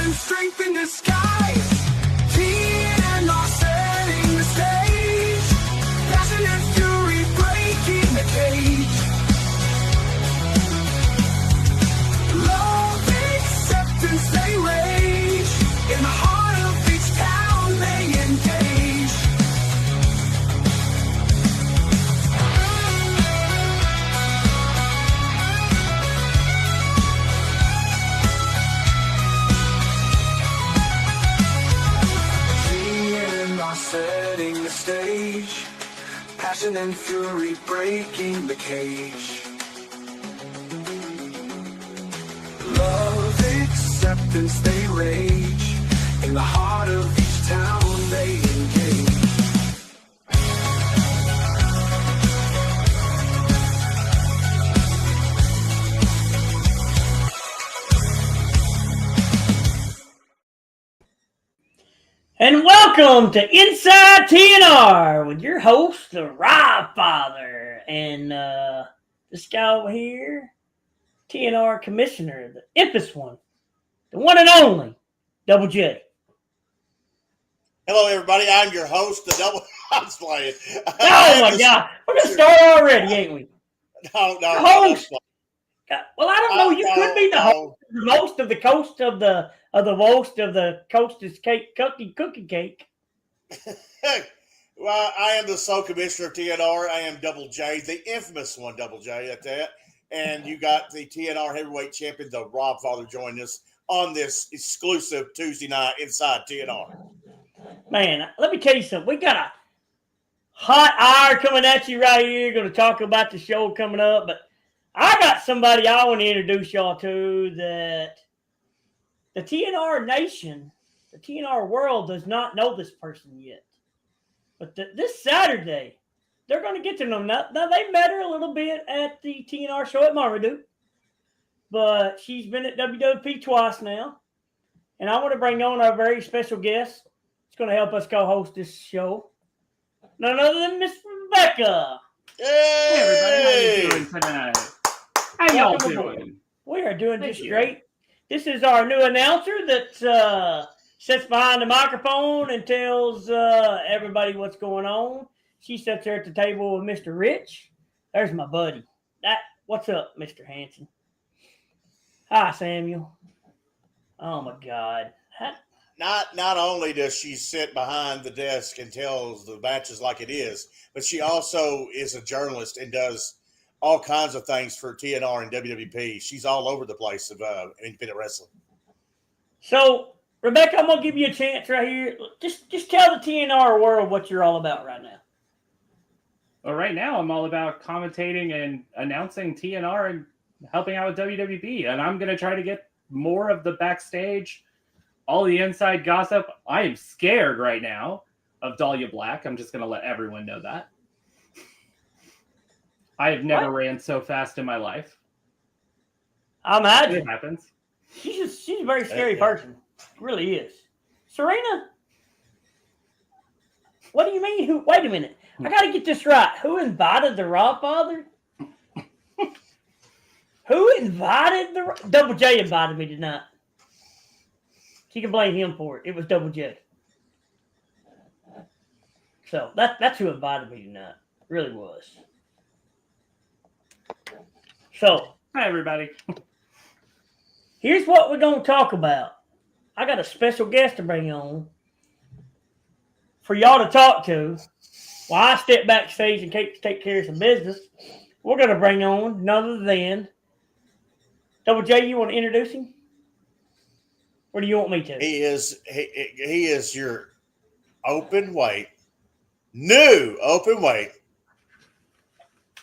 and strength in disguise. T&R setting the stage. Passion and fury breaking the cage. Love, acceptance, they rage. In the heart of each town they engage. T&R setting the stage. Passion and fury breaking the cage. Love, acceptance, they rage. In the heart of each town they engage. And welcome to Inside T&R with your host, the Rob Father, and this guy over here, T&R Commissioner, the Impus one, the one and only, Double J. Hello, everybody. I'm your host, the Double. I'm just playing. Oh my God, we're gonna start already, ain't we? No. The host. Well, I don't know. You could be the host, the most of the coast of the most of the coast is cookie cake. Well, I am the sole commissioner of T&R. I am Double J, the infamous one, Double J at that. And you got the T&R heavyweight champion, the Rob Father, joining us on this exclusive Tuesday night Inside T&R. Man, let me tell you something. We got a hot hour coming at you right here. Going to talk about the show coming up, but I got somebody I want to introduce y'all to that the T&R Nation, the T&R world does not know this person yet. But this Saturday, they're going to get to know them. Now, they met her a little bit at the T&R show at Marmaduke, but she's been at WWP twice now. And I want to bring on our very special guest. It's going to help us co-host this show. None other than Miss Rebecca. Hey, everybody, how you doing tonight? How y'all doing? We are doing just great. This is our new announcer that sits behind the microphone and tells everybody what's going on. She sits there at the table with Mr. Rich. There's my buddy. What's up, Mr. Hanson? Hi, Samuel. Oh my God. Not only does she sit behind the desk and tells the matches like it is, but she also is a journalist and does all kinds of things for T&R and WWP. She's all over the place of independent wrestling. So, Rebecca, I'm going to give you a chance right here. Just tell the T&R world what you're all about right now. Well, right now I'm all about commentating and announcing T&R and helping out with WWP. And I'm going to try to get more of the backstage, all the inside gossip. I am scared right now of Dahlia Black. I'm just going to let everyone know that. I have never ran so fast in my life. I imagine. It happens. She's a very scary person. Really is. Serena? What do you mean? Wait a minute. I got to get this right. Who invited the Rob Father? Who invited Double J invited me tonight. She can blame him for it. It was Double J. So that's who invited me tonight. It really was. So, hi, everybody. Here's what we're going to talk about. I got a special guest to bring on for y'all to talk to while I step backstage and take care of some business. We're going to bring on none other than Double J. You want to introduce him? Or do you want me to? He is your new open weight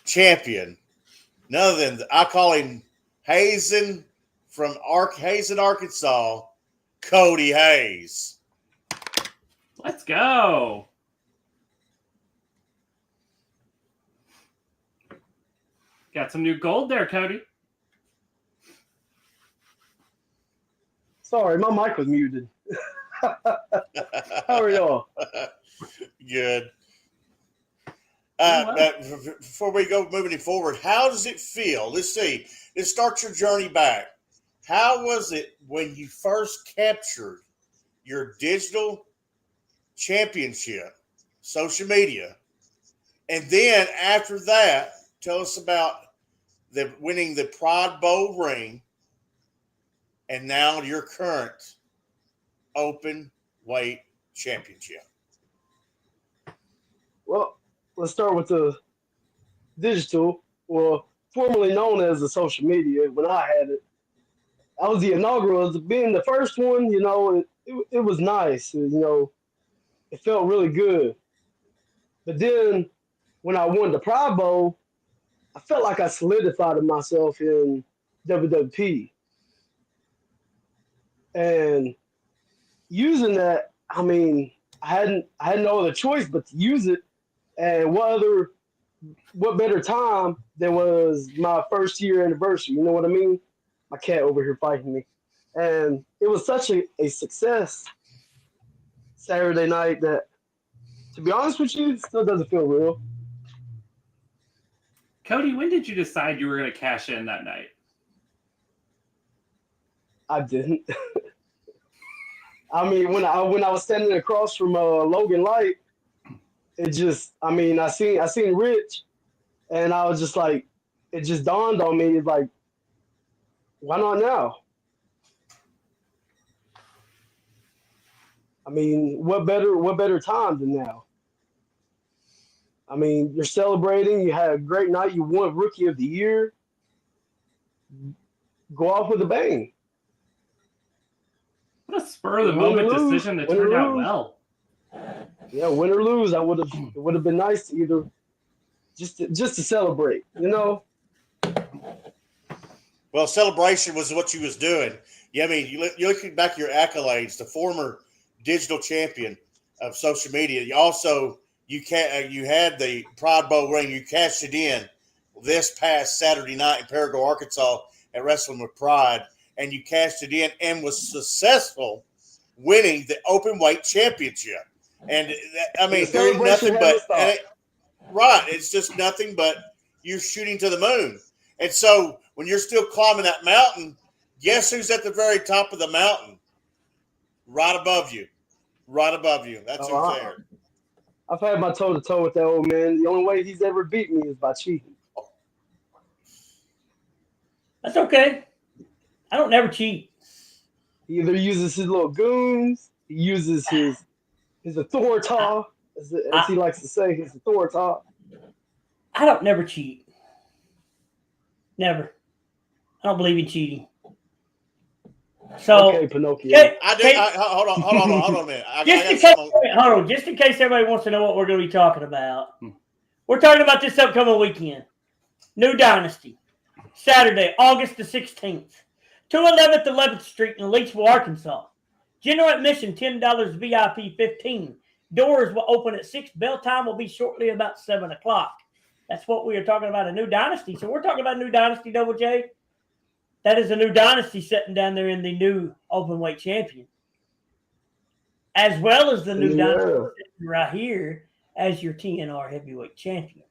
champion. None other than, I call him Hazen from Hazen, Arkansas, Cody Hayes. Let's go. Got some new gold there, Cody. Sorry, my mic was muted. How are y'all? Good. Before we go moving forward, how does it feel? Let's see. Let's start your journey back. How was it when you first captured your digital championship, social media, and then after that, tell us about winning the Pride Bowl ring, and now your current open weight championship. Well, let's start with the digital, well, formerly known as the social media. When I had it, I was the inaugural. As being the first one, it was nice. It felt really good. But then when I won the Pride Bowl, I felt like I solidified myself in WWE. And using that, I mean, I had no other choice but to use it. And what better time than was my first year anniversary? You know what I mean? My cat over here fighting me. And it was such a success Saturday night that, to be honest with you, it still doesn't feel real. Cody, when did you decide you were going to cash in that night? I didn't. I mean, when I was standing across from Logan Light, it just, I mean, I seen Rich, and I was just like, it just dawned on me, it's like, why not now? I mean, what better time than now? I mean, you're celebrating, you had a great night, you won Rookie of the Year. Go off with a bang. What a spur of the moment decision that turned out well. Yeah, win or lose, it would have been nice to either just to celebrate, you know. Well, celebration was what you was doing. Yeah, I mean, you look back at your accolades, the former digital champion of social media. You also you had the Pride Bowl ring. You cashed it in this past Saturday night in Paragould, Arkansas, at Wrestling with Pride, and you cashed it in and was successful, winning the open weight championship. And I mean, there ain't nothing but right. It's just nothing but you shooting to the moon. And so when you're still climbing that mountain, guess who's at the very top of the mountain? Right above you. Right above you. That's who's there. I've had my toe-to-toe with that old man. The only way he's ever beat me is by cheating. That's okay. I don't never cheat. He either uses his little goons, he uses his authority, as he likes to say, his authority. I don't never cheat. Never. I don't believe in cheating. So, okay, Pinocchio. Hold on a minute. Just in case everybody wants to know what we're going to be talking about. We're talking about this upcoming weekend. New Dynasty. Saturday, August the 16th. 211th 11th Street in Leachville, Arkansas. General admission, $10, VIP $15. Doors will open at 6. Bell time will be shortly about 7 o'clock. That's what we are talking about, a new dynasty. So we're talking about new dynasty, Double J. That is a new dynasty sitting down there in the new open weight champion. As well as the new dynasty sitting right here as your T&R heavyweight champion.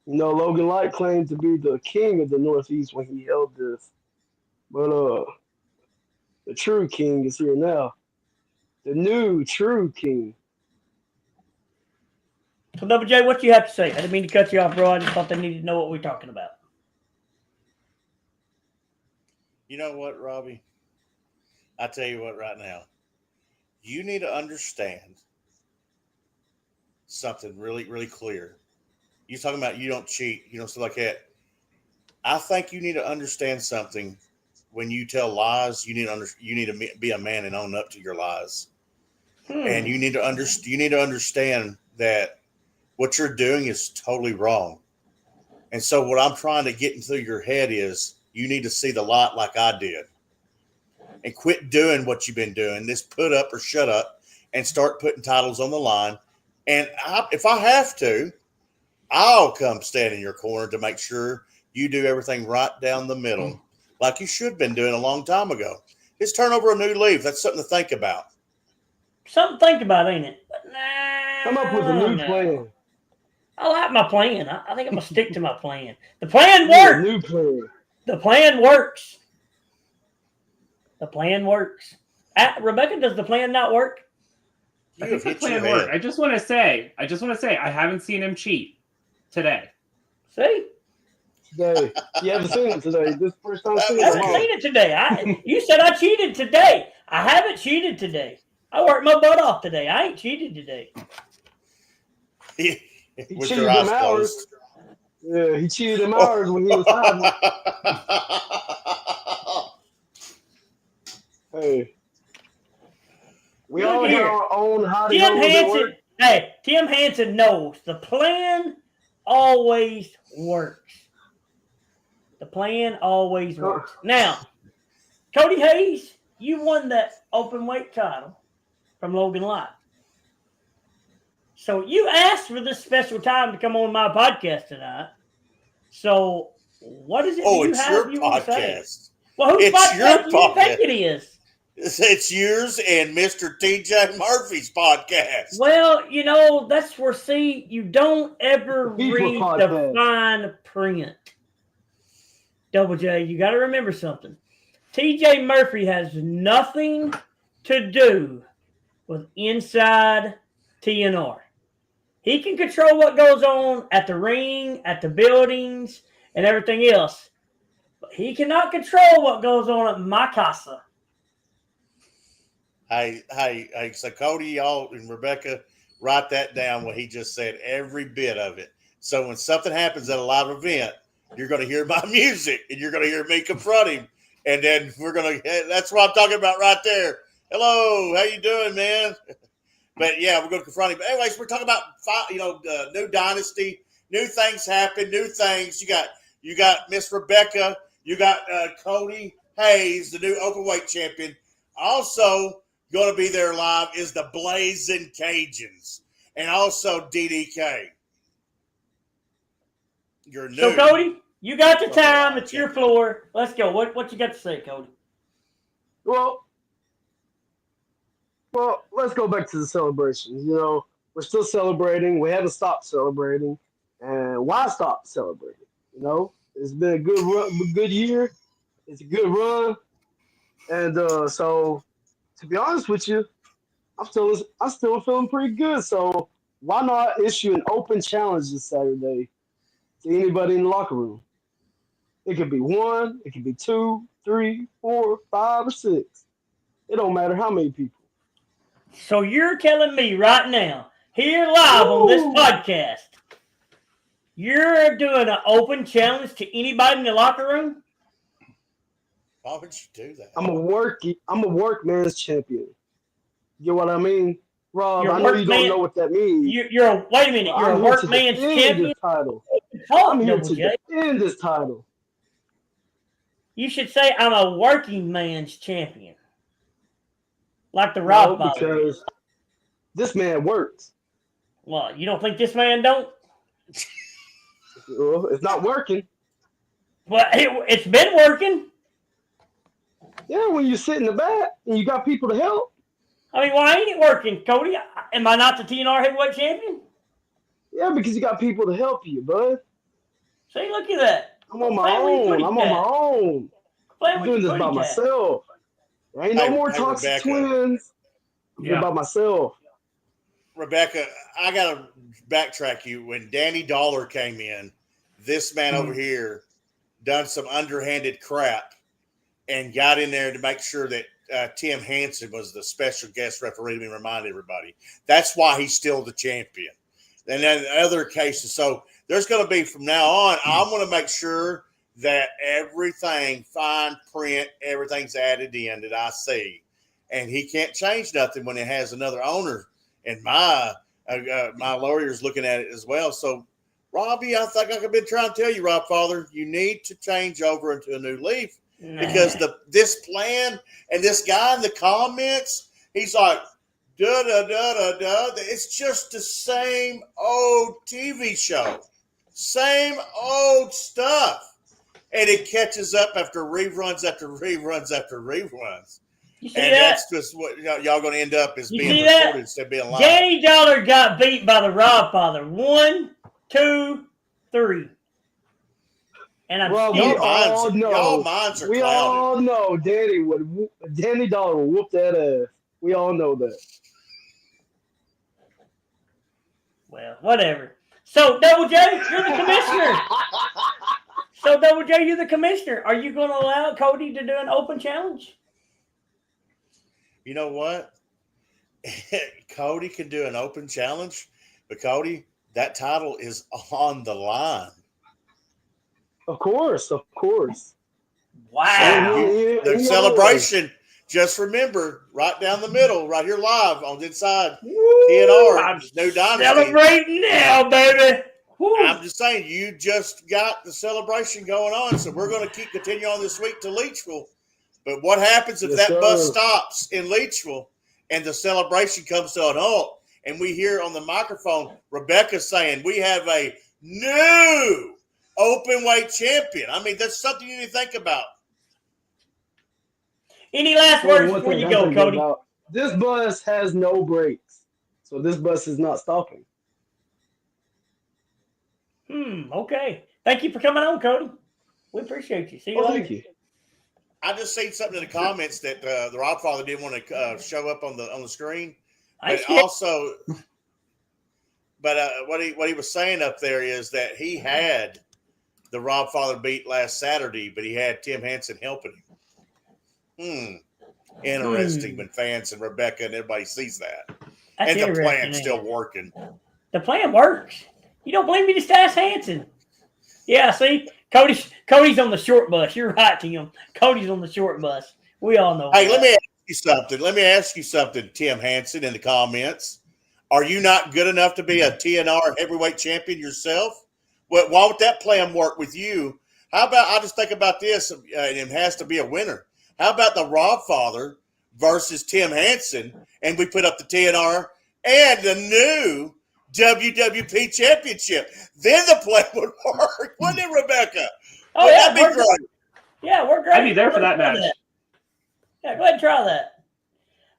You know, Logan Light claimed to be the king of the Northeast when he held this. But the true king is here now. The new true king. So, Double J, what you have to say? I didn't mean to cut you off, bro. I just thought they needed to know what we're talking about. You know what, Robbie? I tell you what right now. You need to understand something really, really clear. You're talking about you don't cheat, stuff like that. I think you need to understand something. When you tell lies, you need to be a man and own up to your lies. And you need to understand that what you're doing is totally wrong. And so what I'm trying to get into your head is you need to see the light like I did. And quit doing what you've been doing. This put up or shut up and start putting titles on the line. And if I have to, I'll come stand in your corner to make sure you do everything right down the middle like you should have been doing a long time ago. Just turn over a new leaf. That's something to think about. Something to think about, ain't it? But nah, come up with a new plan. I like my plan. I think I'm going to stick to my plan. The plan worked. New plan. The plan works. The plan works. Rebecca, does the plan not work? I think the plan worked. I just want to say, I haven't seen him cheat today. See? Today. You haven't seen it today. This is the first time I've seen I haven't seen it today. You said I cheated today. I haven't cheated today. I worked my butt off today. I ain't cheated today. He cheated them hours. Yeah, he cheated them hours when he was hiding. Hey. We all have our own hiding holes. Tim Hansen knows the plan always works. The plan always works. Now, Cody Hayes, you won that open weight title from Logan Live. So you asked for this special time to come on my podcast tonight. So what is it you have you want to say? Well, whose podcast do you think it is? It's yours and Mr. TJ Murphy's podcast. Well, that's where, you don't ever read the fine print. Double J, you got to remember something. TJ Murphy has nothing to do with inside T&R. He can control what goes on at the ring, at the buildings, and everything else. But he cannot control what goes on at my casa. Hey, so Cody, y'all, and Rebecca, write that down, what he just said, every bit of it. So when something happens at a live event, you're going to hear my music, and you're going to hear me confront him. And then that's what I'm talking about right there. Hello, how you doing, man? But yeah, we're going to confront him. But anyways, we're talking about new Dynasty, new things happen, new things. You got Miss Rebecca, you got Cody Hayes, the new openweight champion. Also going to be there live is the Blazing Cajuns, and also DDK. You're new. So Cody, you got the time. It's your floor. Let's go. What you got to say, Cody? Well, let's go back to the celebrations. We're still celebrating. We haven't stopped celebrating. And why stop celebrating? It's been a good year. It's a good run. And so, to be honest with you, I'm still feeling pretty good. So why not issue an open challenge this Saturday to anybody in the locker room? It could be 1, it could be 2, 3, 4, 5, or 6. It don't matter how many people. So you're telling me right now, here live on this podcast, you're doing an open challenge to anybody in the locker room? Why would you do that? I'm a workman's champion. You know what I mean? Rob, I know you don't know what that means. Wait a minute, you're a workman's champion? I'm here to defend this title. You should say I'm a working man's champion. Like the Rob Father. Because this man works. Well, you don't think this man don't? Well, it's not working. Well, it's been working. Yeah, when you sit in the back and you got people to help. I mean, why ain't it working, Cody? Am I not the T&R heavyweight champion? Yeah, because you got people to help you, bud. See, look at that. I'm on my own. I'm doing this by myself. There ain't no more toxic twins. I'm by myself. Rebecca, I got to backtrack you. When Danny Dollar came in, this man over here done some underhanded crap and got in there to make sure that Tim Hansen was the special guest referee to remind everybody. That's why he's still the champion. And then other cases. So there's going to be, from now on, I'm going to make sure that everything, fine print, everything's added in that I see. And he can't change nothing when it has another owner. And my lawyer's looking at it as well. So, Robbie, I think I've been trying to tell you, Rob Father, you need to change over into a new leaf. Because this plan and this guy in the comments, he's like, da-da-da-da-da. It's just the same old TV show. Same old stuff. And it catches up after reruns after reruns after reruns. And that's just what y'all going to end up as being recorded instead of being live. Danny Dollar got beat by the Rob Father. 1, 2, 3. And I'm Well, still. Y'all minds are We clouded. all know Danny Dollar would whoop that ass. We all know that. Well, whatever. So, Double J, you're the commissioner. So, Double J, you're the commissioner. Are you going to allow Cody to do an open challenge? You know what? Cody can do an open challenge, but Cody, that title is on the line. Of course. Wow. The celebration, just remember, right down the middle, right here live on the inside, T&R, I'm new Dynasty. celebrating now, baby. Woo. I'm just saying, you just got the celebration going on, so we're going to continue on this week to Leachville. But what happens if that bus stops in Leachville and the celebration comes to an halt, and we hear on the microphone Rebecca saying, we have a new open weight champion? I mean, that's something you need to think about. Any last words before you go, Cody? This bus has no brakes, so this bus is not stopping. Okay. Thank you for coming on, Cody. We appreciate you. See you later. Thank you. I just seen something in the comments that the Robfather didn't want to show up on the screen, but what he was saying up there is that he had the Robfather beat last Saturday, but he had Tim Hansen helping him. Interesting when fans and Rebecca and everybody sees that. That's and the plan's still working. The plan works. You don't believe me? Just ask Hansen. Yeah, see? Cody's on the short bus. You're right, Tim. Cody's on the short bus. We all know. Hey, let me ask you something, Tim Hansen, in the comments. Are you not good enough to be a T&R heavyweight champion yourself? Why would that plan work with you? How about, I just think about this, and it has to be a winner. How about the Robfather versus Tim Hansen, and we put up the T&R and the new WWP Championship? Then the plan would work, wouldn't it, Rebecca? Oh, yeah, that'd be great. Yeah, we're great. I'd be there for that match. Yeah, go ahead and try that.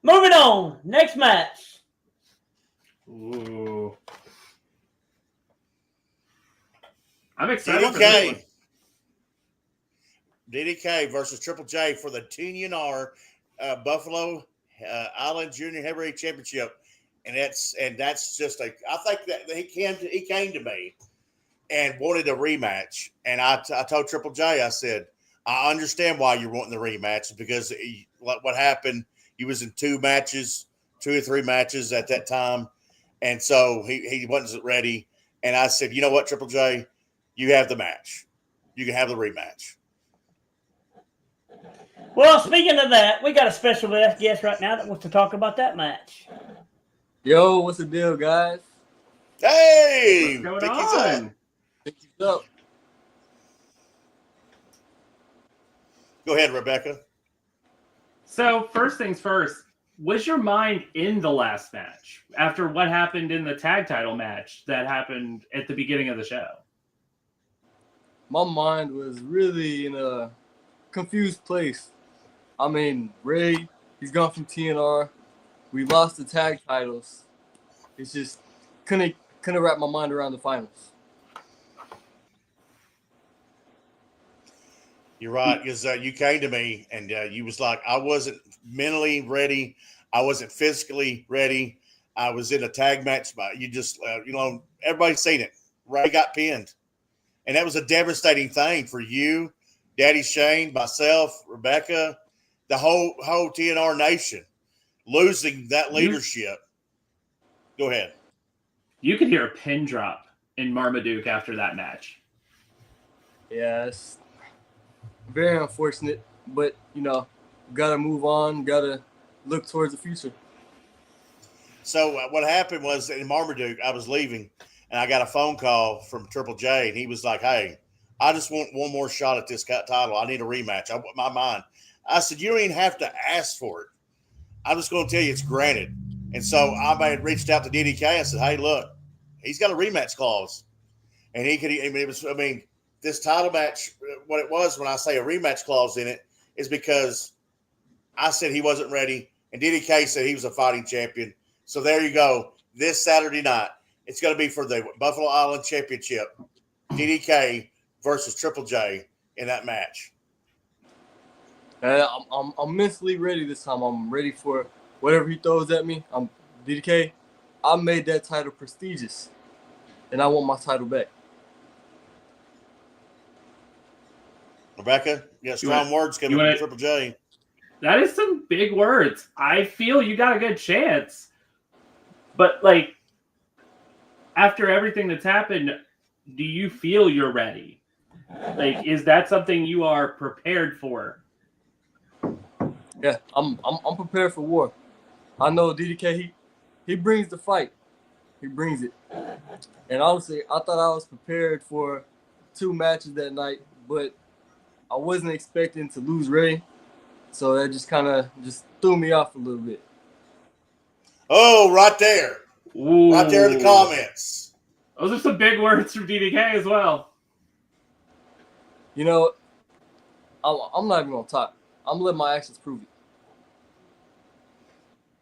Moving on. Next match. Ooh. I'm excited for this one. DDK versus Triple J for the T&R Buffalo Island Junior Heavyweight Championship. And that's just I think that he came to me and wanted a rematch. And I told Triple J, I said, I understand why you're wanting the rematch, because what happened, he was in 2 or 3 matches at that time. And so he wasn't ready. And I said, you know what, Triple J, you have the match. You can have the rematch. Well, speaking of that, we got a special guest right now that wants to talk about that match. Yo, what's the deal, guys? Hey, what's going on? Pick you up. Go ahead, Rebecca. So, first things first, was your mind in the last match after what happened in the tag title match that happened at the beginning of the show? My mind was really in a confused place. I mean, Ray, he's gone from T&R. We lost the tag titles. It's just couldn't wrap my mind around the finals. You're right, because you came to me and you was like, I wasn't mentally ready. I wasn't physically ready. I was in a tag match. You just, everybody's seen it. Ray got pinned. And that was a devastating thing for you, Daddy Shane, myself, Rebecca, the whole T&R nation, losing that leadership. Go ahead. You could hear a pin drop in Marmaduke after that match. Yeah, it's very unfortunate, but, got to move on, got to look towards the future. So what happened was in Marmaduke, I was leaving, and I got a phone call from Triple J, and he was like, hey, I just want one more shot at this title. I need a rematch. My mind. I said, you don't even have to ask for it. I'm just going to tell you it's granted. And so I had reached out to DDK and said, hey, look, he's got a rematch clause. And this title match, what it was when I say a rematch clause in it is because I said he wasn't ready, and DDK said he was a fighting champion. So there you go. This Saturday night, it's going to be for the Buffalo Island Championship. DDK versus Triple J in that match? I'm mentally ready this time. I'm ready for whatever he throws at me. I'm DDK. I made that title prestigious, and I want my title back. Rebecca, you got strong words coming from Triple J. That is some big words. I feel you got a good chance. But, like, after everything that's happened, do you feel you're ready? Like, is that something you are prepared for? Yeah, I'm prepared for war. I know DDK, he brings the fight. He brings it. And honestly, I thought I was prepared for 2 matches that night, but I wasn't expecting to lose Ray. So that just kind of threw me off a little bit. Oh, right there. Ooh. Right there in the comments. Those are some big words from DDK as well. You know, I'm not even going to talk. I'm going to let my actions prove it.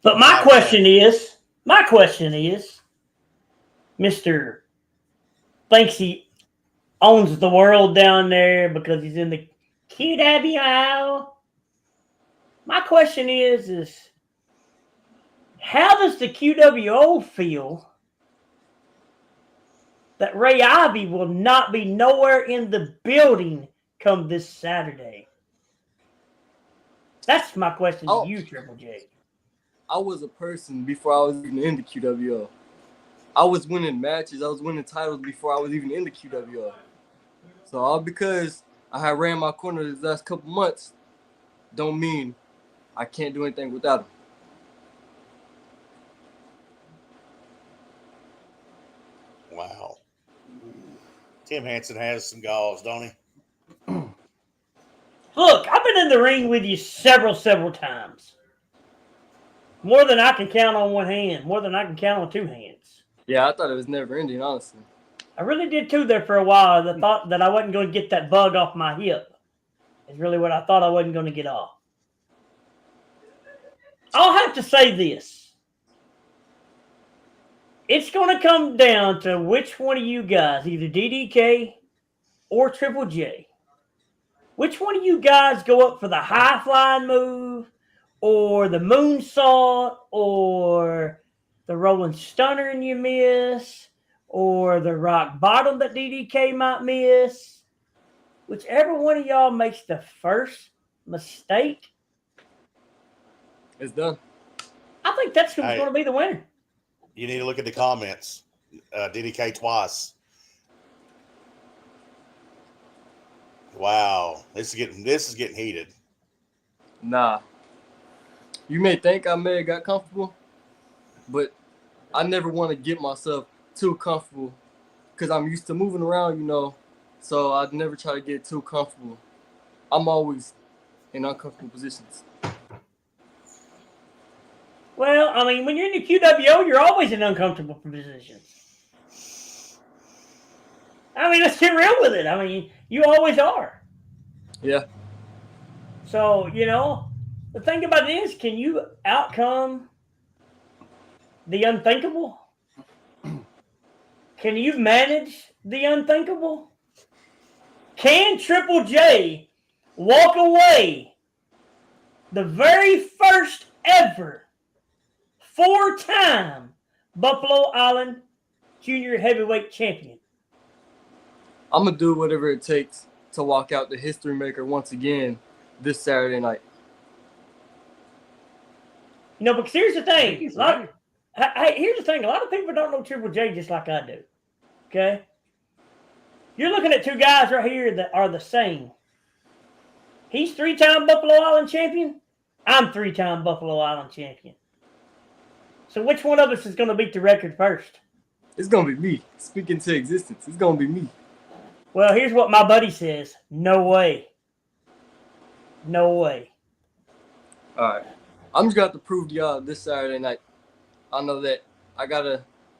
But my question is, Mr. thinks he owns the world down there because he's in the QWO. My question is how does the QWO feel that Ray Ivy will not be nowhere in the building come this Saturday? That's my question to you, Triple J. I was a person before I was even in the QWO. I was winning matches. I was winning titles before I was even in the QWO. So all because I had ran my corner these last couple months don't mean I can't do anything without him. Wow. Tim Hansen has some galls, don't he? Look, I've been in the ring with you several times. More than I can count on one hand. More than I can count on 2 hands. Yeah, I thought it was never ending, honestly. I really did too there for a while. I thought that I wasn't going to get that bug off my hip. Is really what I thought I wasn't going to get off. I'll have to say this. It's going to come down to which one of you guys, either DDK or Triple J. Which one of you guys go up for the high flying move or the moonsault or the rolling stunner and you miss or the rock bottom that DDK might miss? Whichever one of y'all makes the first mistake, it's done. I think that's who's going to be the winner. You need to look at the comments. DDK twice. Wow, this is getting heated. Nah. You may think I may have got comfortable, but I never want to get myself too comfortable because I'm used to moving around, you know. So I'd never try to get too comfortable. I'm always in uncomfortable positions. Well, I mean, when you're in the QWO, you're always in uncomfortable positions. I mean, let's get real with it. I mean, you always are. Yeah. So, you know, the thing about it is, can you outcome the unthinkable? Can you manage the unthinkable? Can Triple J walk away the very first ever 4-time Buffalo Island Junior Heavyweight Champion? I'm going to do whatever it takes to walk out the history maker once again this Saturday night. You know, because here's the thing. Here's the thing. A lot of people don't know Triple J just like I do. Okay? You're looking at 2 guys right here that are the same. He's 3-time Buffalo Island champion. I'm 3-time Buffalo Island champion. So which one of us is going to beat the record first? It's going to be me. Speaking to existence. It's going to be me. Well, here's what my buddy says. No way. No way. All right. I'm just going to have to prove to y'all this Saturday night. I know that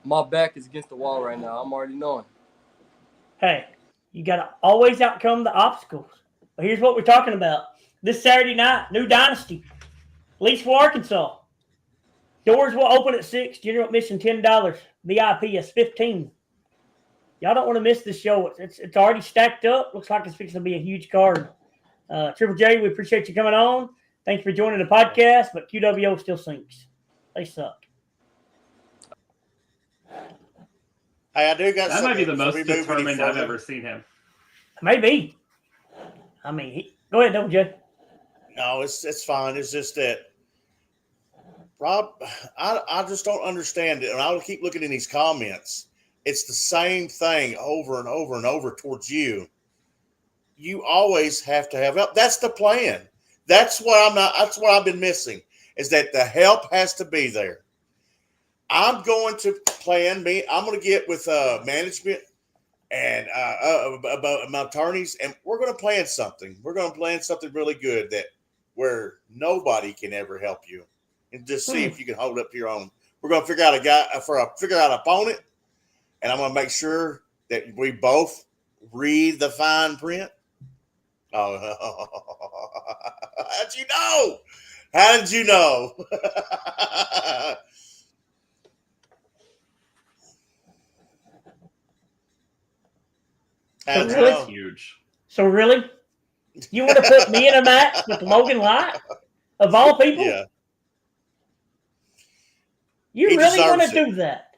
my back is against the wall right now. I'm already knowing. Hey, you got to always outcome the obstacles. But here's what we're talking about. This Saturday night, new Dynasty. Leesville, Arkansas. Doors will open at 6. General admission $10. VIP is $15. Y'all don't want to miss the show. It's already stacked up. Looks like it's fixing to be a huge card. Triple J, we appreciate you coming on. Thanks for joining the podcast, but QWO still sinks. They suck. Hey, I do got That might be the most we move any determined I've further? ever seen him. Maybe. I mean, go ahead, Double J. No, it's fine. It's just that, Rob, I just don't understand it. And I'll keep looking in these comments. It's the same thing over and over and over towards you. You always have to have help. That's the plan. That's what I've been missing, is that the help has to be there. I'm going to I'm going to get with management and about my attorneys, and we're going to plan something. We're going to plan something really good where nobody can ever help you, and just see if you can hold up to your own. We're going to figure out figure out an opponent, and I'm going to make sure that we both read the fine print. Oh, how'd you know? How did you know? So How'd you really? know? Huge. So really? You want to put me in a match with Logan Light? Of all people? Yeah. You He really want to deserves it. do that?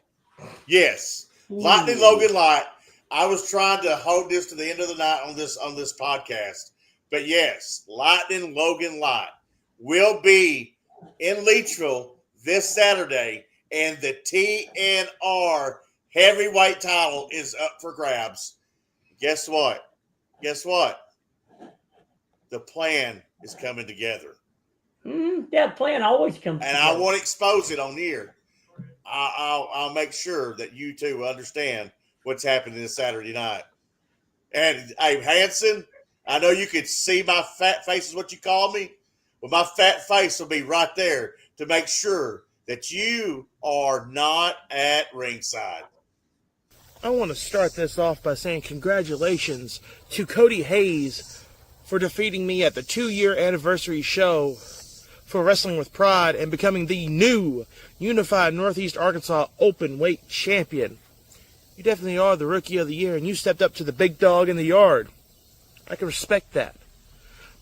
Yes. Lightning Logan Light. I was trying to hold this to the end of the night on this podcast. But yes, Lightning Logan Light will be in Leachville this Saturday, and the T&R heavyweight title is up for grabs. Guess what? The plan is coming together. Yeah, plan always comes And together. I won't expose it on here. I'll make sure that you two understand what's happening this Saturday night. And hey, Hanson, I know you could see my fat face is what you call me, but my fat face will be right there to make sure that you are not at ringside. I want to start this off by saying congratulations to Cody Hayes for defeating me at the 2-year anniversary show for Wrestling with Pride and becoming the new Unified Northeast Arkansas Open Weight Champion. You definitely are the Rookie of the Year, and you stepped up to the big dog in the yard. I can respect that.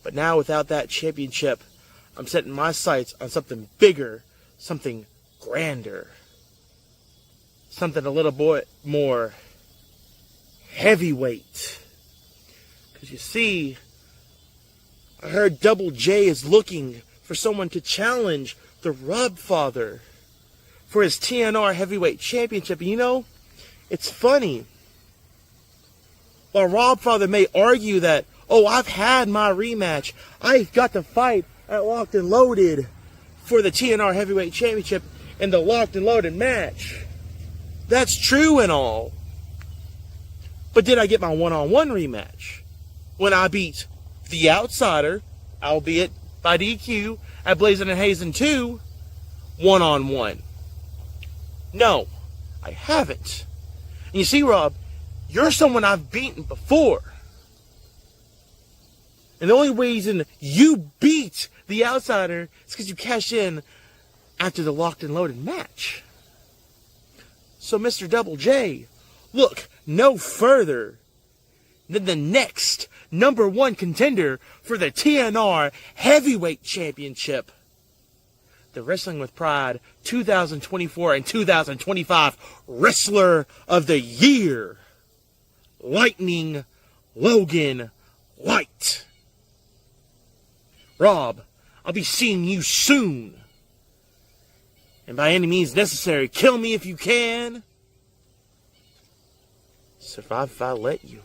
But now without that championship, I'm setting my sights on something bigger, something grander, something a little bit more heavyweight. Because you see, I heard Double J is looking for someone to challenge the Rob Father for his T&R Heavyweight Championship. And you know, it's funny. While Rob Father may argue that, oh, I've had my rematch, I got to fight at Locked and Loaded for the T&R Heavyweight Championship in the Locked and Loaded match. That's true and all. But did I get my one-on-one rematch when I beat The Outsider, albeit by DQ, at Blazin' and Hazen 2, one-on-one? No, I haven't. And you see, Rob, you're someone I've beaten before. And the only reason you beat The Outsider is because you cashed in after the Locked and Loaded match. So, Mr. Double J, look no further than the next #1 contender for the T&R Heavyweight Championship. The Wrestling with Pride 2024 and 2025 Wrestler of the Year, Lightning Logan Light. Rob, I'll be seeing you soon. And by any means necessary, kill me if you can. Survive if I let you.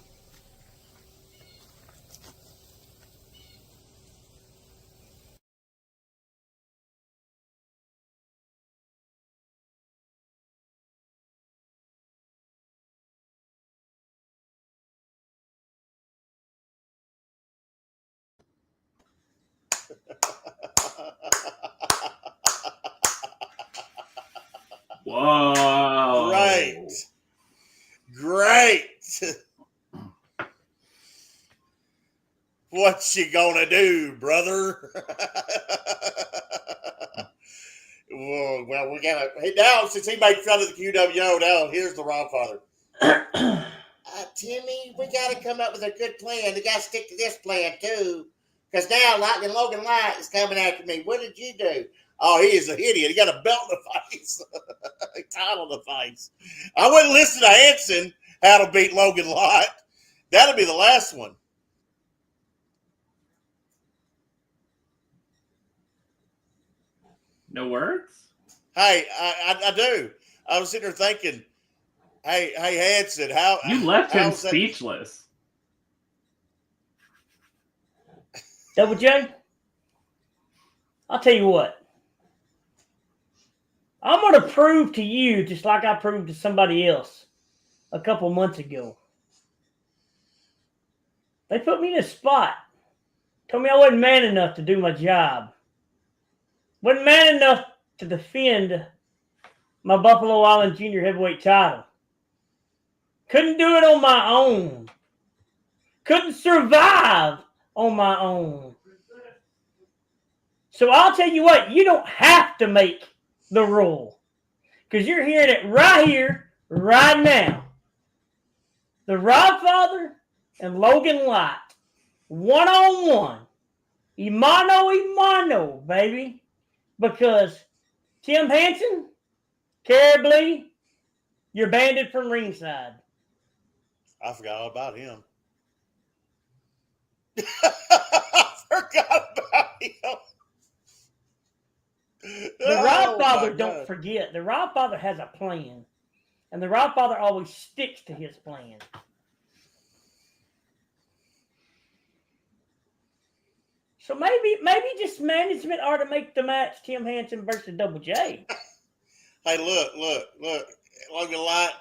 Whoa. Great. What you gonna do, brother? Well, we gotta now since he made fun of the QWO. Now here's the Rob Father. Timmy, we got to come up with a good plan. We got to stick to this plan, too. Because now Logan Light is coming after me. What did you do? Oh, he is an idiot. He got a belt in the face. A title in the face. I wouldn't listen to Hanson how to beat Logan Light. That'll be the last one. No words? Hey, I do. I was sitting there thinking, hey, Hanson, how You left him how's that- speechless. Double J, I'll tell you what. I'm going to prove to you, just like I proved to somebody else a couple months ago. They put me in a spot. Told me I wasn't man enough to do my job. Wasn't man enough to defend my Buffalo Island Junior Heavyweight title. Couldn't do it on my own. Couldn't survive on my own. So I'll tell you what, you don't have to make the rule. Because you're hearing it right here, right now. The Rodfather and Logan Light. One-on-one. Imano, baby. Because Tim Hanson, Cariblee, you're banned from ringside. I forgot all about him. I forgot about him. The Rodfather, don't forget, the Rodfather has a plan. And the Rodfather always sticks to his plan. So maybe just management are to make the match Tim Hanson versus Double J. Hey, look. Logan Light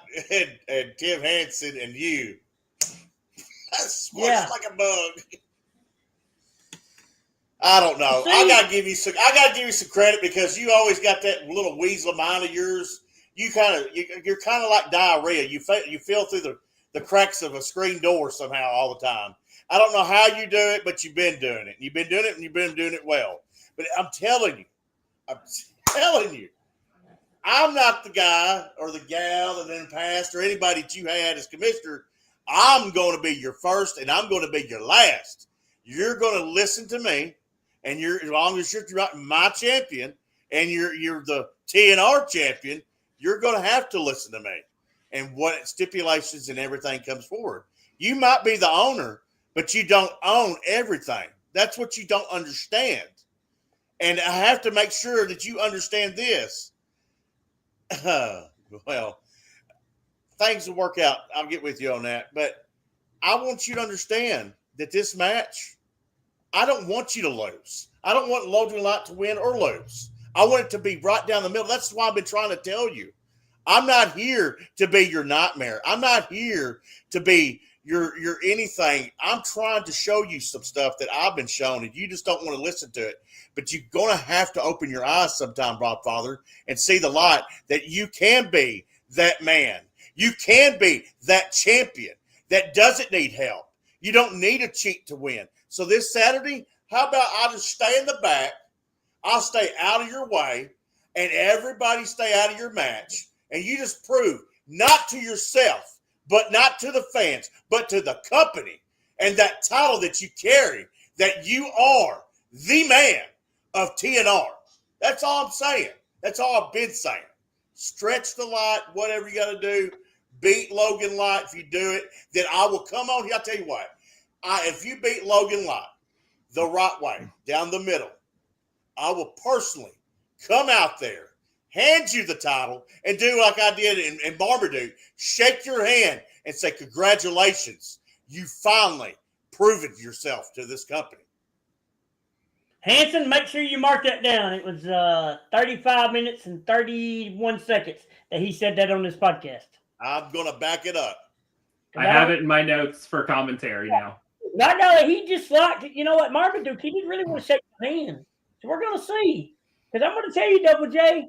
and Tim Hanson and you. That's smushed like a bug. I don't know. See? I gotta give you some credit because you always got that little weasel mind of yours. You're kind of like diarrhea. You feel through the cracks of a screen door somehow all the time. I don't know how you do it, but you've been doing it. You've been doing it, and you've been doing it well. But I'm telling you, I'm not the guy or the gal that in the past or anybody that you had as commissioner. I'm going to be your first, and I'm going to be your last. You're going to listen to me, and as long as you're my champion and you're the T&R champion, you're going to have to listen to me and what stipulations and everything comes forward. You might be the owner, but you don't own everything. That's what you don't understand. And I have to make sure that you understand this. Well, things will work out. I'll get with you on that. But I want you to understand that this match, I don't want you to lose. I don't want Logan Light to win or lose. I want it to be right down the middle. That's why I've been trying to tell you. I'm not here to be your nightmare. I'm not here to be your anything. I'm trying to show you some stuff that I've been shown, and you just don't want to listen to it. But you're going to have to open your eyes sometime, Rodfather, and see the light that you can be that man. You can be that champion that doesn't need help. You don't need a cheat to win. So this Saturday, how about I just stay in the back, I'll stay out of your way, and everybody stay out of your match, and you just prove, not to yourself, but not to the fans, but to the company and that title that you carry, that you are the man of T&R. That's all I'm saying. That's all I've been saying. Stretch the light, whatever you got to do. Beat Logan Light. If you do it, then I will come on here. I'll tell you what. If you beat Logan Light the right way, down the middle, I will personally come out there, hand you the title, and do like I did in Marmaduke. Shake your hand and say, congratulations. You finally proven yourself to this company. Hanson, make sure you mark that down. It was 35 minutes and 31 seconds that he said that on this podcast. I'm going to back it up. I have it in my notes for commentary now. I know he just liked it. You know what, Marmaduke, he didn't really want to shake your hand. So we're going to see. Because I'm going to tell you, Double J,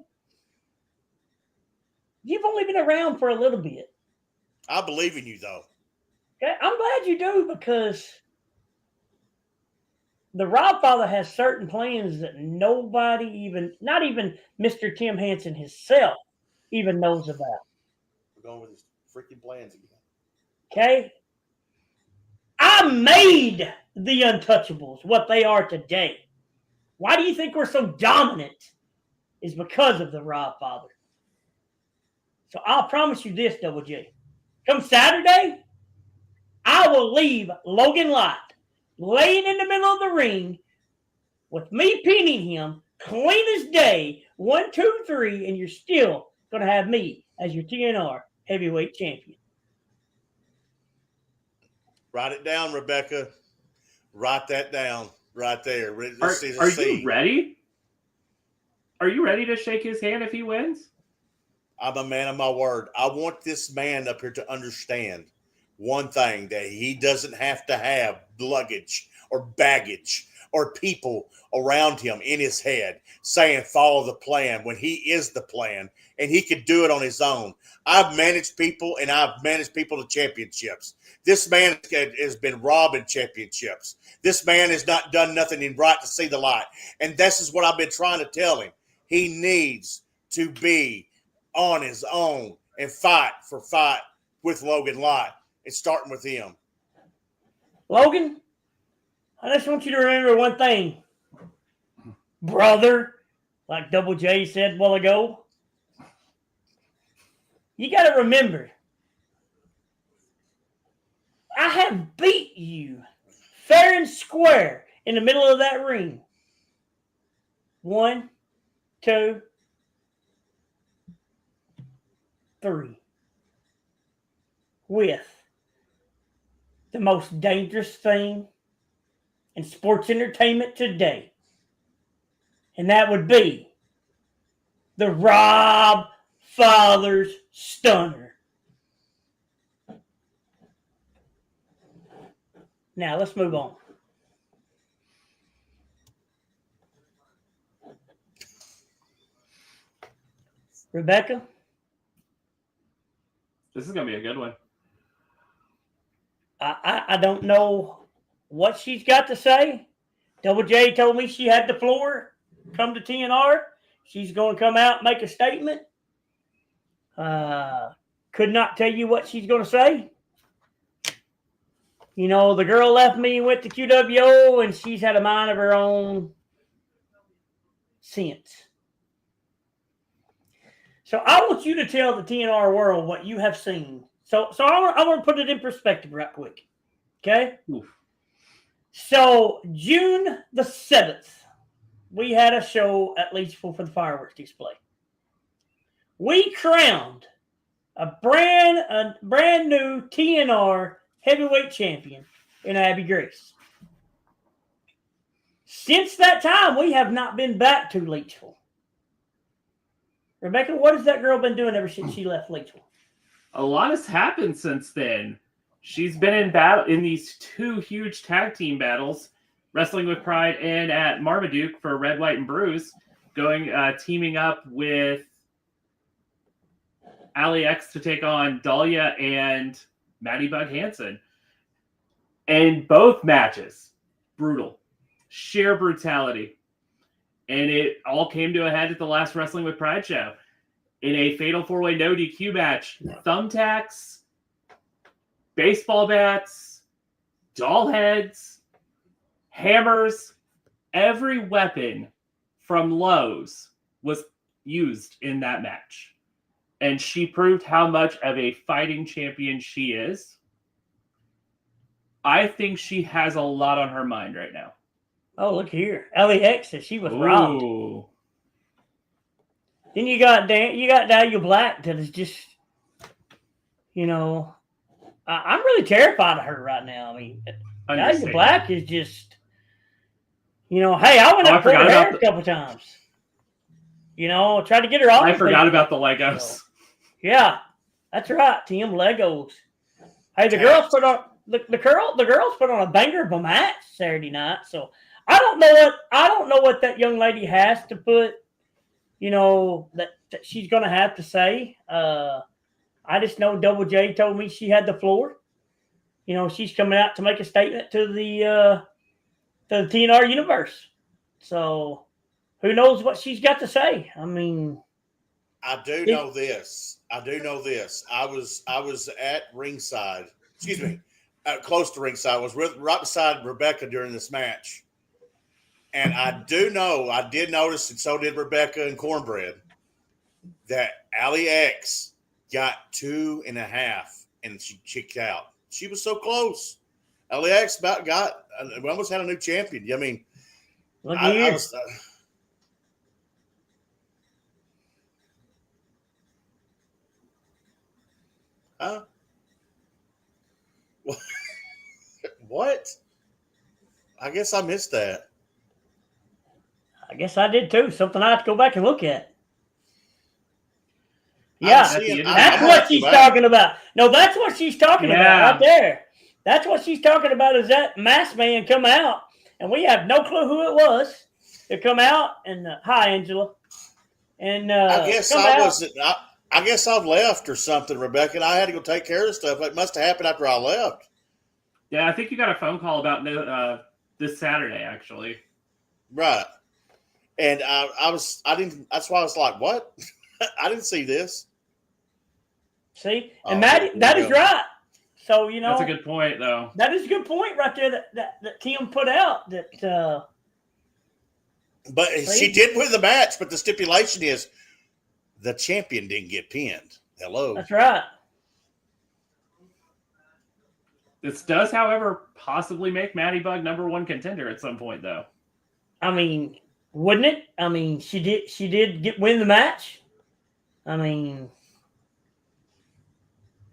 you've only been around for a little bit. I believe in you, though. Okay? I'm glad you do, because the Rodfather has certain plans that nobody even, not even Mr. Tim Hanson himself, even knows about. We're going with his freaking plans again. Okay? I made the Untouchables what they are today. Why do you think we're so dominant? Is because of the Rob Father. So I'll promise you this, Double J. Come Saturday, I will leave Logan Light laying in the middle of the ring with me pinning him clean as day, 1, 2, 3, and you're still going to have me as your TNR heavyweight champion. Write it down, Rebecca. Write that down right there. Are you ready? Are you ready to shake his hand if he wins? I'm a man of my word. I want this man up here to understand one thing, that he doesn't have to have luggage or baggage or people around him in his head saying follow the plan when he is the plan and he could do it on his own. I've managed people and I've managed people to championships. This man has been robbing championships. This man has not done nothing in right to see the light. And this is what I've been trying to tell him. He needs to be on his own and fight with Logan Light. It's starting with him. Logan, I just want you to remember one thing. Brother, like Double J said a while ago, you got to remember, I have beat you fair and square in the middle of that ring. 1, 2, 3. With the most dangerous thing in sports entertainment today. And that would be the Rob Father's Stunner. Now, let's move on. Rebecca? This is going to be a good one. I don't know what she's got to say. Double J told me she had the floor. Come to TNR. She's going to come out and make a statement. Could not tell you what she's going to say. You know, the girl left me and went to QWO, and she's had a mind of her own since. So I want you to tell the TNR world what you have seen. So I want to put it in perspective right quick. Okay? Oof. So June the 7th, we had a show at Leachville for the fireworks display. We crowned a brand new TNR heavyweight champion in Abby Grace. Since that time, we have not been back to Leachville. Rebecca, what has that girl been doing ever since she left Leachville? A lot has happened since then. She's been in battle in these 2 huge tag team battles, Wrestling with Pride and at Marmaduke for Red, White, and Bruise, teaming up with Allie X to take on Dahlia and Maddie Bug Hansen. And both matches, brutal, sheer brutality. And it all came to a head at the last Wrestling with Pride show. In a fatal 4-way no DQ match, thumbtacks, baseball bats, doll heads, hammers, every weapon from Lowe's was used in that match. And she proved how much of a fighting champion she is. I think she has a lot on her mind right now. Oh, look here. LAX says she was robbed. Ooh. Then you got Daniel Black that is just, you know, I'm really terrified of her right now. I mean, Daniel Black is just, you know, hey, I went up for her hair a couple times. You know, tried to get her off. I forgot about the Legos. So, yeah, that's right, Tim. Legos. Hey, the girls put on the girls put on a banger of a match Saturday night. So I don't know what that young lady has to put. You know, that she's going to have to say. I just know Double J told me she had the floor. You know, she's coming out to make a statement to the TNR universe. So who knows what she's got to say? I mean, I do know this. I was at ringside. Excuse me. close to ringside, was right beside Rebecca during this match. And I did notice, and so did Rebecca and Cornbread, that Allie X got 2.5 and she kicked out. She was so close. Allie X we almost had a new champion. I mean, Look here. Huh? What? I guess I missed that. I guess I did too. Something I have to go back and look at. Yeah, that's what she's talking about. No, that's what she's talking about right there. That's what she's talking about is that masked man come out, and we have no clue who it was. To come out and hi, Angela. And I guess I wasn't. I guess I've left or something, Rebecca, and I had to go take care of stuff. It must have happened after I left. Yeah, I think you got a phone call about this Saturday, actually. Right. And that's why I was like, what? I didn't see this. See? And Maddie, that is right. So, that's a good point, though. That is a good point right there that Tim put out. But she did win the match, but the stipulation is the champion didn't get pinned. Hello. That's right. This does, however, possibly make Maddie Bug #1 contender at some point, though. I mean, wouldn't it? I mean, she did win the match. I mean,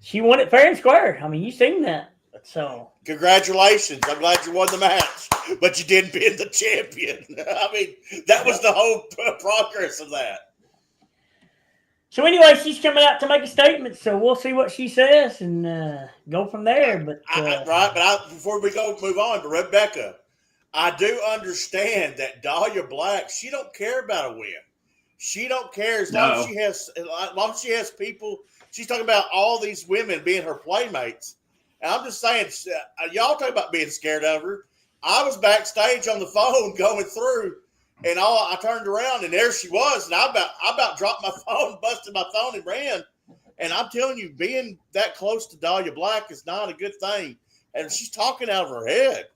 she won it fair and square. I mean, you seen that. So congratulations. I'm glad you won the match, but you didn't pin the champion. I mean, that was the whole progress of that. So anyway, she's coming out to make a statement, so we'll see what she says and go from there. But before we move on to Rebecca, I do understand that Dahlia Black, she don't care about a win. She don't care as long as she has people. She's talking about all these women being her playmates. And I'm just saying, y'all talk about being scared of her. I was backstage on the phone going through, and I turned around, and there she was. And I about dropped my phone, busted my phone, and ran. And I'm telling you, being that close to Dahlia Black is not a good thing. And she's talking out of her head.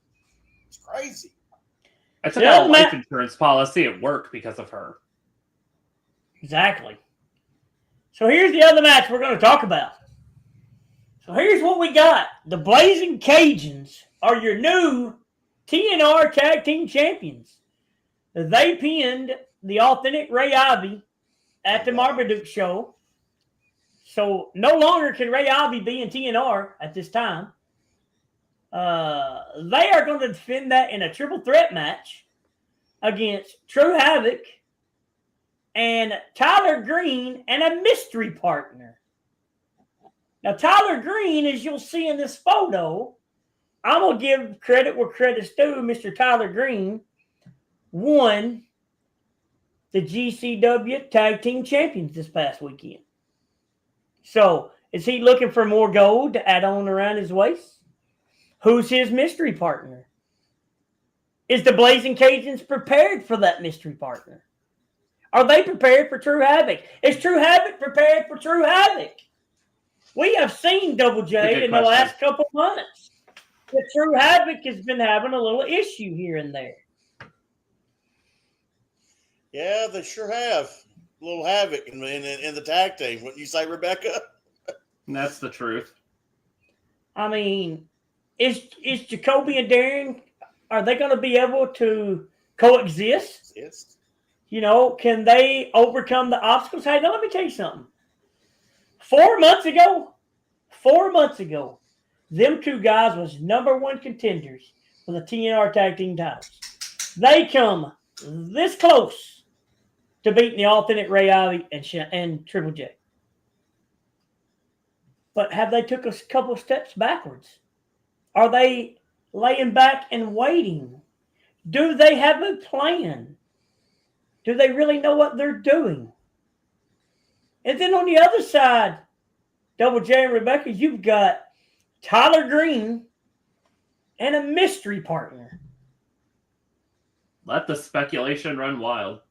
It's crazy. I took out a life insurance policy at work because of her. Exactly. So here's the other match we're going to talk about. So here's what we got. The Blazing Cajuns are your new T&R Tag Team Champions. They pinned the Authentic Ray Ivy at the Marmaduke show. So no longer can Ray Ivy be in T&R at this time. They are going to defend that in a triple threat match against True Havoc and Tyler Green and a mystery partner. Now, Tyler Green, as you'll see in this photo, I'm going to give credit where credit's due. Mr. Tyler Green won the GCW Tag Team Champions this past weekend. So, is he looking for more gold to add on around his waist? Who's his mystery partner? Is the Blazing Cajuns prepared for that mystery partner? Are they prepared for True Havoc? Is True Havoc prepared for True Havoc? We have seen Double J in the last couple months. The True Havoc has been having a little issue here and there. Yeah, they sure have. A little havoc in the tag team. Wouldn't you say, Rebecca? That's the truth. I mean, is Jacoby and Darren, are they going to be able to coexist? Yes. Can they overcome the obstacles? Hey, now let me tell you something. 4 months ago, them two guys was #1 contenders for the T&R Tag Team titles. They come this close to beating the Authentic Ray Ivy and Triple J. But have they took a couple steps backwards? Are they laying back and waiting? Do they have a plan? Do they really know what they're doing? And then on the other side, Double J and Rebecca, you've got Tyler Green and a mystery partner. Let the speculation run wild.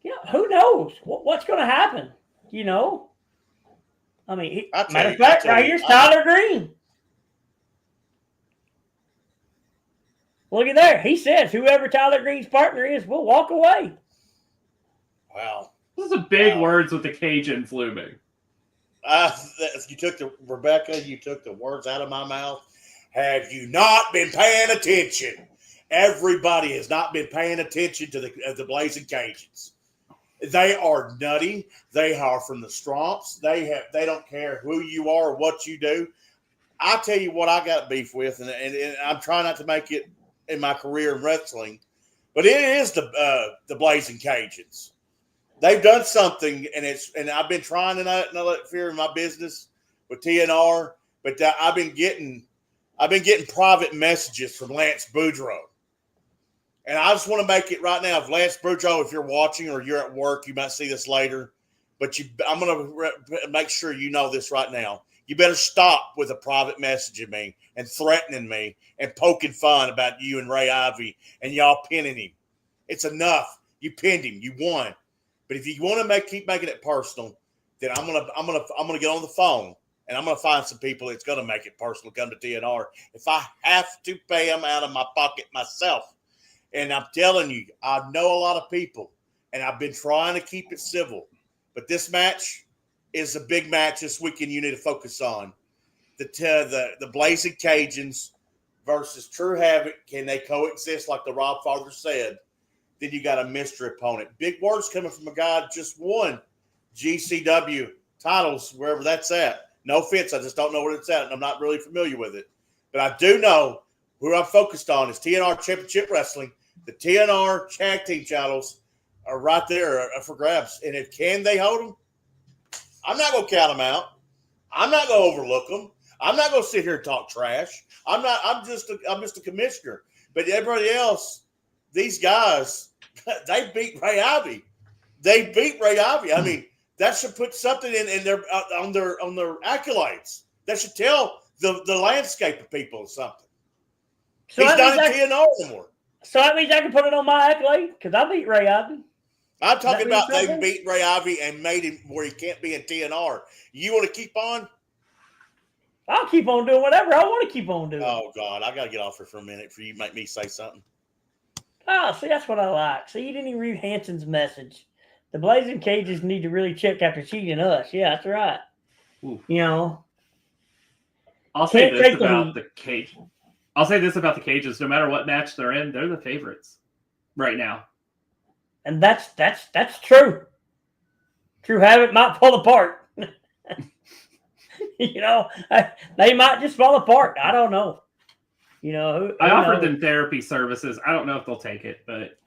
Yeah, who knows what's going to happen? I mean, matter of fact, right here's Tyler Green. Look at there. He says whoever Tyler Green's partner is will walk away. Wow. This is a big words with the Cajun Fluming. You took the words out of my mouth. Have you not been paying attention? Everybody has not been paying attention to the Blazing Cajuns. They are nutty. They are from the Stromps. They don't care who you are or what you do. I'll tell you what I got beef with, and I'm trying not to make it in my career in wrestling, but it is the Blazing Cajuns. They've done something, and I've been trying to not let fear in my business with T&R, but I've been getting private messages from Lance Boudreaux. And I just want to make it right now. If Lance Boudreaux, if you're watching or you're at work, you might see this later. But I'm going to make sure you know this right now. You better stop with a private messaging me and threatening me and poking fun about you and Ray Ivey and y'all pinning him. It's enough. You pinned him. You won. But if you want to keep making it personal, then I'm gonna get on the phone and I'm gonna find some people that's gonna make it personal. Come to T&R if I have to pay them out of my pocket myself. And I'm telling you, I know a lot of people, and I've been trying to keep it civil. But this match is a big match this weekend you need to focus on. The Blazing Cajuns versus True Havoc. Can they coexist like the Rob Father said? Then you got a mystery opponent. Big words coming from a guy that just won GCW titles, wherever that's at. No offense, I just don't know where it's at, and I'm not really familiar with it. But I do know who I'm focused on is T&R Championship Wrestling. The T&R Tag Team titles are right there for grabs. And can they hold them? I'm not going to count them out. I'm not going to overlook them. I'm not going to sit here and talk trash. I'm just a commissioner. But everybody else, these guys, they beat Ray Ivey. I mean, that should put something in their on their accolades. That should tell the landscape of people something. So he's not in T&R anymore. So that means I can put it on my accolade because I beat Ray Ivey. I'm talking about they beat Ray Ivey and made him where he can't be in T&R. You want to keep on? I'll keep on doing whatever I want to keep on doing. Oh, God. I got to get off here for a minute for you to make me say something. Oh, see, that's what I like. See, you didn't even read Hanson's message. The Blazing Cajuns need to really check after cheating us. Yeah, that's right. Ooh. You know. I'll say this about the Cajuns. No matter what match they're in, they're the favorites right now. And that's true. True Havoc might fall apart. You know, they might just fall apart. I don't know. You know, I offered them therapy services. I don't know if they'll take it, but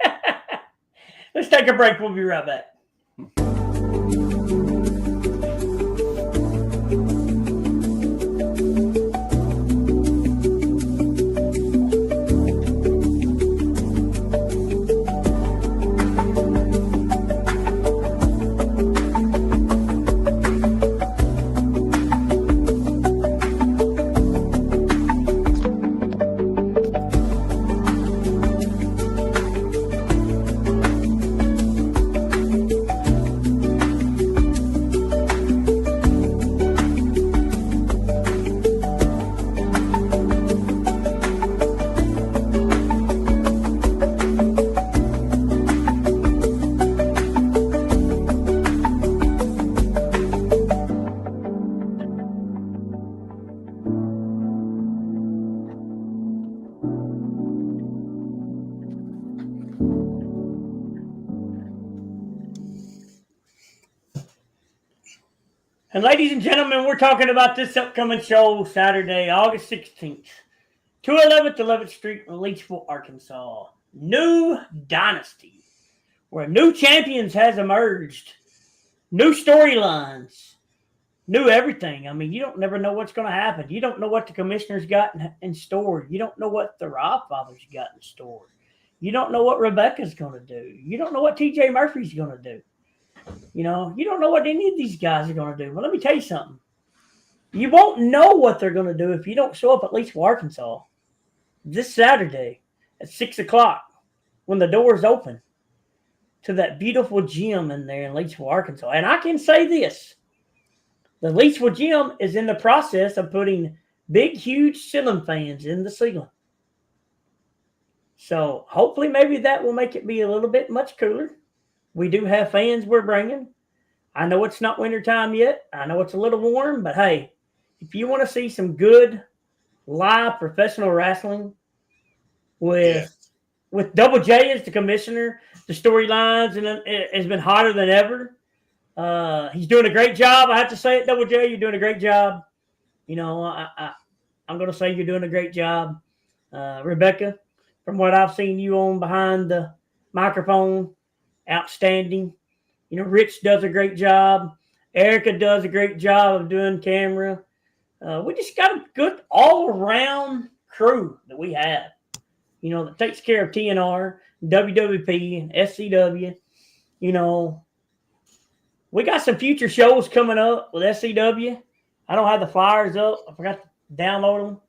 let's take a break. We'll be right back. And ladies and gentlemen, we're talking about this upcoming show Saturday, August 16th, 211th 11th Street in Leachville, Arkansas. New Dynasty, where new champions has emerged, new storylines, new everything. I mean, you don't never know what's going to happen. You don't know what the commissioner's got in store. You don't know what the Rob Father's got in store. You don't know what Rebecca's going to do. You don't know what TJ Murphy's going to do. You know, you don't know what any of these guys are going to do. Well, let me tell you something. You won't know what they're going to do if you don't show up at Leachville, Arkansas this Saturday at 6 o'clock when the doors open to that beautiful gym in there in Leachville, Arkansas. And I can say this. The Leachville gym is in the process of putting big, huge ceiling fans in the ceiling. So hopefully maybe that will make it be a little bit much cooler. We do have fans we're bringing. I know it's not wintertime yet. I know it's a little warm, but hey, if you want to see some good live professional wrestling with Double J as the commissioner, the storylines and it has been hotter than ever. He's doing a great job. I have to say it, Double J, you're doing a great job. You know, I'm going to say you're doing a great job. Rebecca, from what I've seen you on behind the microphone, outstanding. You know, Rich does a great job. Erica does a great job of doing camera. We just got a good all-around crew that we have, you know, that takes care of TNR, WWP, and SCW. You know, we got some future shows coming up with SCW. I don't have the flyers up. I forgot to download them.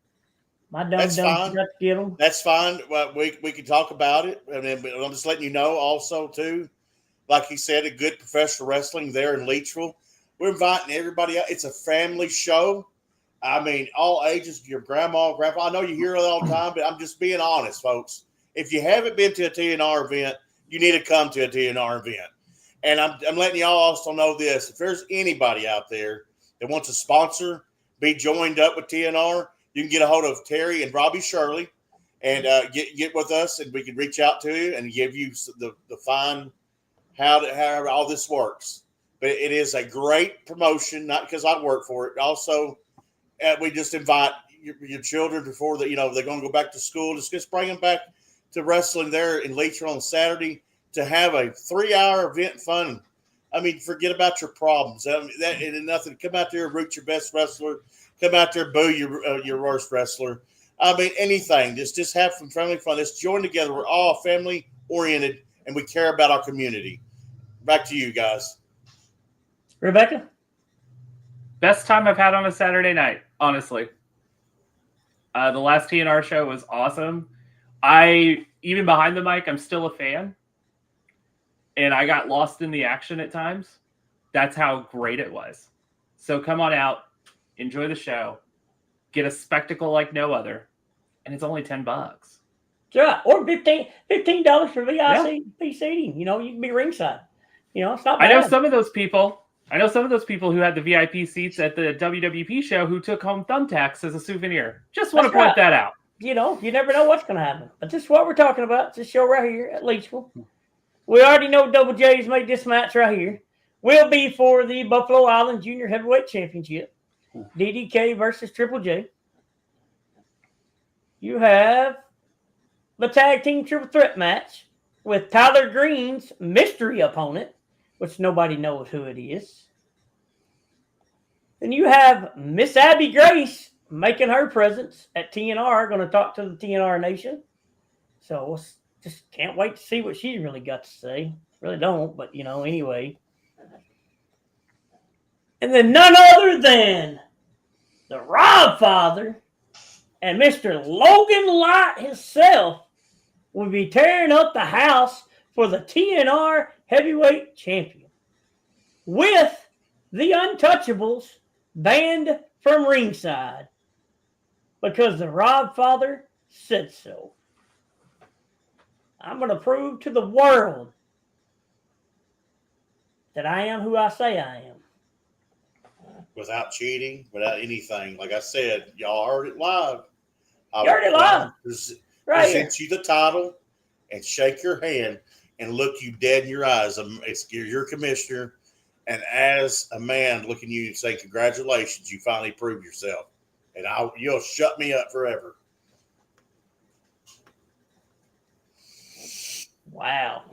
My dumb forgot to get them. That's fine. Well, we can talk about it. I mean, I'm just letting you know also, too, like he said, a good professional wrestling there in Leechville. We're inviting everybody out. It's a family show. I mean, all ages, your grandma, grandpa. I know you hear it all the time, but I'm just being honest, folks. If you haven't been to a TNR event, you need to come to a TNR event. And I'm letting y'all also know this. If there's anybody out there that wants to sponsor, be joined up with TNR, you can get a hold of Terry and Robbie Shirley and get with us, and we can reach out to you and give you the fine how all this works. But it is a great promotion, not because I work for it. Also, we just invite your children before they're going to go back to school. Just bring them back to wrestling there in Leechville on Saturday to have a 3-hour event fun. I mean, forget about your problems. I mean, that ain't nothing. Come out there and root your best wrestler. Come out there and boo your worst wrestler. I mean, anything. Just have some family fun. Let's join together. We're all family oriented and we care about our community. Back to you guys. Rebecca? Best time I've had on a Saturday night, honestly. The last TNR show was awesome. Even behind the mic, I'm still a fan. And I got lost in the action at times. That's how great it was. So come on out, enjoy the show, get a spectacle like no other, and it's only $10. Yeah, or $15 for VIP seating. You know, you can be ringside. You know, it's not bad. I know some of those people who had the VIP seats at the WWP show who took home thumbtacks as a souvenir. Just want to point that out. You know, you never know what's going to happen. But this is what we're talking about. It's a show right here at Leechville. We already know Double J's made this match right here. Will be for the Buffalo Island Junior Heavyweight Championship. DDK versus Triple J. You have the tag team triple threat match with Tyler Green's mystery opponent, which nobody knows who it is. Then you have Miss Abby Grace making her presence at TNR, going to talk to the TNR Nation. So just can't wait to see what she really got to say. Really don't, but anyway. And then none other than the Rob Father and Mr. Logan Light himself will be tearing up the house for the TNR Heavyweight Champion with the Untouchables banned from ringside because the Rob Father said so. I'm going to prove to the world that I am who I say I am. Without cheating, without anything. Like I said, y'all heard it live. You heard it live. Present you the title and shake your hand and look you dead in your eyes. You're your commissioner. And as a man looking at you and say, congratulations, you finally proved yourself. And you'll shut me up forever. Wow.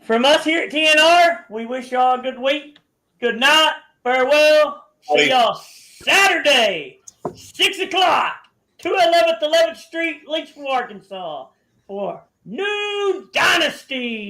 From us here at TNR, we wish y'all a good week. Good night. Farewell. See y'all Saturday, 6 o'clock, 211th 11th Street, Leechville, Arkansas, for New Dynasty.